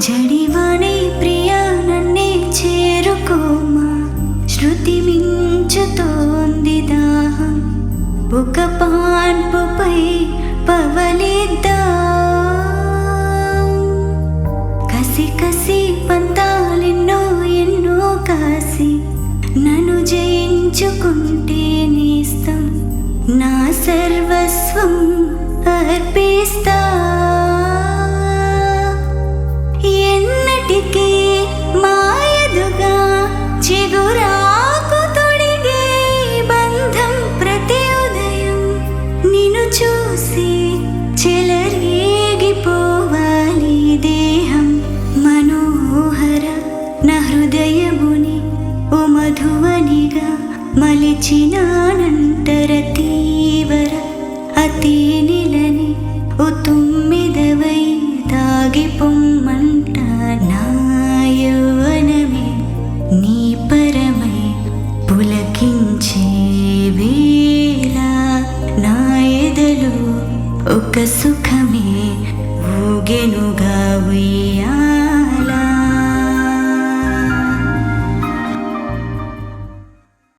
జడివాణి ప్రియా నన్నే చేరుకోమా, శృతి మించుతోంది దాహం, ఒక పాన్పుపై పవలిద్దాం. కసి కసి పంతాలెన్నో ఎన్నో కాసి నన్ను జయించుకుంటే నేస్తం, నా సర్వస్వం అర్పిస్తా. ఎన్నటికీ మాయదుగా చిగురాకు తొడిగే బంధం, ప్రతి ఉదయం నిన్ను చూసి చెలరేగిపోవాలి దేహం. మనోహర నా హృదయముని ఓ మధువనిగా మలిచినానంతర తీవర అతి నిలని ఓ తుమ్మిదవై తాగిపొమ్మంట. నా యౌవనమే నీ పరమై పులకించే వేళ, నా ఎదలో ఒక సుఖమే ఊగెనుగా.